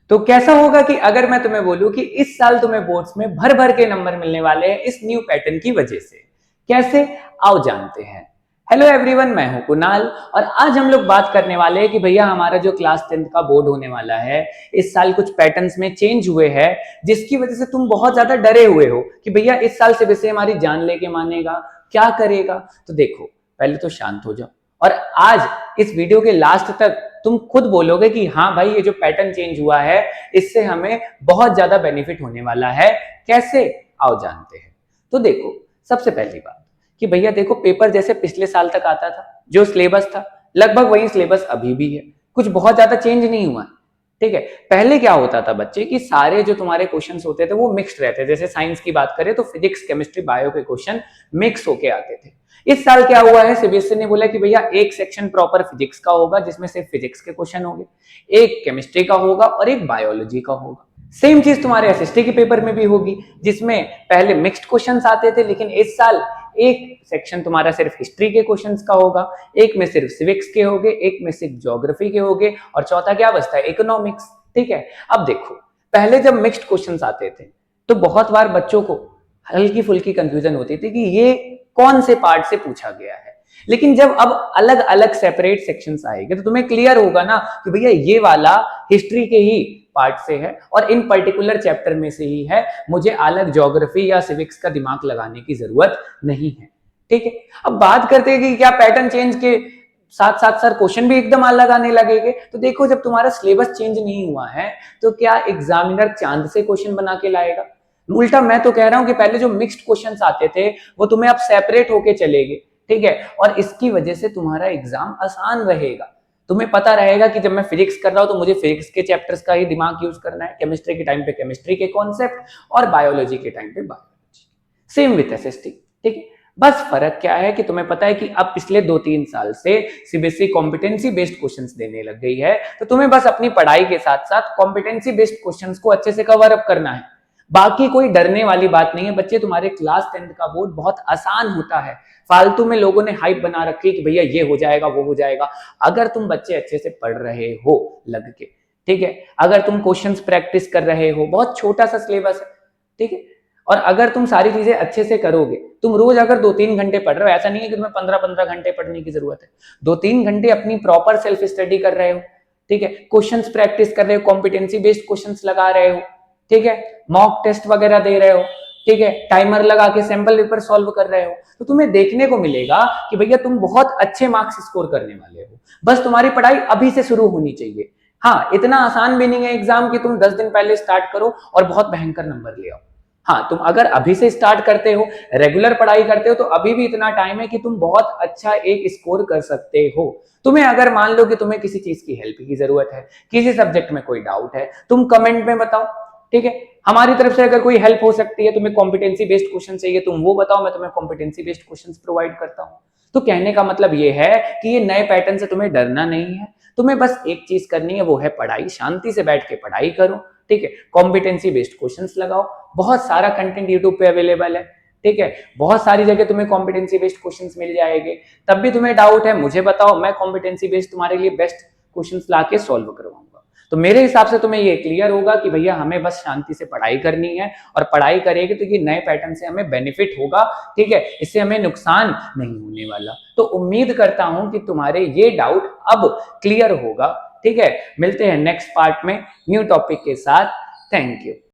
तो कैसा होगा कि अगर मैं तुम्हें बोलूं कि इस साल तुम्हें बोर्ड्स में भर भर के नंबर मिलने वाले हैं इस न्यू पैटर्न की वजह से। कैसे, आओ जानते हैं। हेलो एवरीवन, मैं हूं कुणाल और आज हम लोग बात करने वाले हैं कि भैया हमारा जो क्लास 10th का बोर्ड होने वाला है इस साल कुछ पैटर्न्स में चेंज हुए हैं जिसकी वजह से तुम बहुत ज्यादा डरे हुए हो कि भैया इस साल सीबीएसई हमारी जान लेके मानेगा, क्या करेगा। तो देखो, पहले तो शांत हो जाओ और आज इस वीडियो के लास्ट तक तुम खुद बोलोगे कि हाँ भाई ये जो पैटर्न चेंज हुआ है इससे हमें बहुत ज्यादा बेनिफिट होने वाला है। कैसे, आओ जानते हैं। तो देखो, सबसे पहली बात कि भैया देखो, पेपर जैसे पिछले साल तक आता था, जो सिलेबस था लगभग वही सिलेबस अभी भी है, कुछ बहुत ज्यादा चेंज नहीं हुआ है। ठीक है, पहले क्या होता था बच्चे कि सारे जो तुम्हारे क्वेश्चंस होते थे वो मिक्स्ड रहते थे। जैसे साइंस की बात करें तो फिजिक्स, केमिस्ट्री, बायो के क्वेश्चन मिक्स होके आते थे। इस साल क्या हुआ है, सीबीएसई ने बोला कि भैया एक सेक्शन प्रॉपर फिजिक्स का होगा जिसमें सिर्फ फिजिक्स के क्वेश्चन होंगे, एक केमिस्ट्री का होगा और एक बायोलॉजी का होगा। सेम चीज तुम्हारे एसएसटी के पेपर में भी होगी जिसमें पहले मिक्स्ड क्वेश्चंस आते थे, लेकिन इस साल एक सेक्शन तुम्हारा सिर्फ हिस्ट्री के क्वेश्चंस का होगा, एक में सिर्फ सिविक्स के होंगे, एक में सिर्फ ज्योग्राफी के होंगे और चौथा क्या बचता है, इकोनॉमिक्स। ठीक है, अब देखो, पहले जब मिक्स्ड क्वेश्चंस आते थे तो बहुत बार बच्चों को हल्की फुल्की कंफ्यूजन होती थी कि ये कौन से पार्ट से पूछा गया है। लेकिन जब अब अलग अलग सेपरेट सेक्शंस आएंगे तो तुम्हें क्लियर होगा ना कि भैया ये वाला हिस्ट्री के ही पार्ट से है और इन पर्टिकुलर चैप्टर में से ही है, मुझे अलग ज्योग्राफी या सिविक्स का दिमाग लगाने की जरूरत नहीं है। ठीक है, अब बात करते हैं कि क्या पैटर्न चेंज के साथ साथ सर क्वेश्चन भी एकदम अलग आने लगेंगे। तो देखो, जब तुम्हारा सिलेबस चेंज नहीं हुआ है तो क्या एग्जामिनर चांद से क्वेश्चन बना के लाएगा? उल्टा मैं तो कह रहा हूं कि पहले जो मिक्स्ड क्वेश्चंस आते थे वो तुम्हें अब सेपरेट होके चलेंगे। ठीक है, और इसकी वजह से तुम्हारा एग्जाम आसान रहेगा। तुम्हें पता रहेगा कि जब मैं फिजिक्स कर रहा हूं तो मुझे फिजिक्स के चैप्टर्स का ही दिमाग यूज करना है, केमिस्ट्री के टाइम पे केमिस्ट्री के कॉन्सेप्ट और बायोलॉजी के टाइम पे बायोलॉजी। Same with SST. ठीक है, बस फर्क क्या है कि तुम्हें पता है कि अब पिछले 2-3 साल से सीबीएसई कॉम्पिटेंसी बेस्ड क्वेश्चंस देने लग गई है, तो तुम्हें बस अपनी पढ़ाई के साथ साथ कॉम्पिटेंसी बेस्ड क्वेश्चंस को अच्छे से कवर अप करना है। बाकी कोई डरने वाली बात नहीं है बच्चे, तुम्हारे क्लास 10th का बोर्ड बहुत आसान होता है। फालतू में लोगों ने हाइप बना रखी है कि भैया ये हो जाएगा वो हो जाएगा। अगर तुम बच्चे अच्छे से पढ़ रहे हो लग के, ठीक है, अगर तुम क्वेश्चंस प्रैक्टिस कर रहे हो, बहुत छोटा सा सिलेबस है, ठीक है, और अगर तुम सारी चीजें अच्छे से करोगे, तुम रोज अगर 2-3 घंटे पढ़ रहे हो, ऐसा नहीं है कि तुम्हें 15-15 घंटे पढ़ने की जरूरत है, 2-3 घंटे अपनी प्रॉपर सेल्फ स्टडी कर रहे हो, ठीक है, क्वेश्चंस प्रैक्टिस कर रहे हो, कॉम्पिटेंसी बेस्ड क्वेश्चंस लगा रहे हो, ठीक है, मॉक टेस्ट वगैरह दे रहे हो, ठीक है, टाइमर लगा के सैंपल पेपर सॉल्व कर रहे हो, तो तुम्हें देखने को मिलेगा कि भैया तुम बहुत अच्छे मार्क्स स्कोर करने वाले हो। बस तुम्हारी पढ़ाई अभी से शुरू होनी चाहिए। हाँ, इतना आसान भी नहीं है एग्जाम कि तुम 10 दिन पहले स्टार्ट करो और बहुत भयंकर नंबर ले आओ। हाँ, तुम अगर अभी से स्टार्ट करते हो, रेगुलर पढ़ाई करते हो, तो अभी भी इतना टाइम है कि तुम बहुत अच्छा एक स्कोर कर सकते हो। तुम्हें अगर मान लो कि तुम्हें किसी चीज की हेल्प की जरूरत है, किसी सब्जेक्ट में कोई डाउट है, तुम कमेंट में बताओ। ठीक है, हमारी तरफ से अगर कोई हेल्प हो सकती है, तुम्हें कॉम्पिटेंसी बेस्ड क्वेश्चन चाहिए, तुम वो बताओ, मैं तुम्हें कॉम्पिटेंसी बेस्ड क्वेश्चन प्रोवाइड करता हूँ। तो कहने का मतलब ये है कि ये नए पैटर्न से तुम्हें डरना नहीं है, तुम्हें बस एक चीज करनी है, वो है पढ़ाई। शांति से बैठ के पढ़ाई करो, ठीक है, कॉम्पिटेंसी बेस्ड क्वेश्चंस लगाओ, बहुत सारा कंटेंट यूट्यूब पे अवेलेबल है, ठीक है, बहुत सारी जगह तुम्हें कॉम्पिटेंसी बेस्ड क्वेश्चंस मिल जाएंगे। तब भी तुम्हें डाउट है, मुझे बताओ, मैं कॉम्पिटेंसी बेस्ड तुम्हारे लिए बेस्ट क्वेश्चंस लाके सॉल्व करवाऊंगा। तो मेरे हिसाब से तुम्हें ये क्लियर होगा कि भैया हमें बस शांति से पढ़ाई करनी है, और पढ़ाई करेंगे तो ये नए पैटर्न से हमें बेनिफिट होगा, ठीक है, इससे हमें नुकसान नहीं होने वाला। तो उम्मीद करता हूं कि तुम्हारे ये डाउट अब क्लियर होगा। ठीक है, मिलते हैं नेक्स्ट पार्ट में न्यू टॉपिक के साथ। Thank you.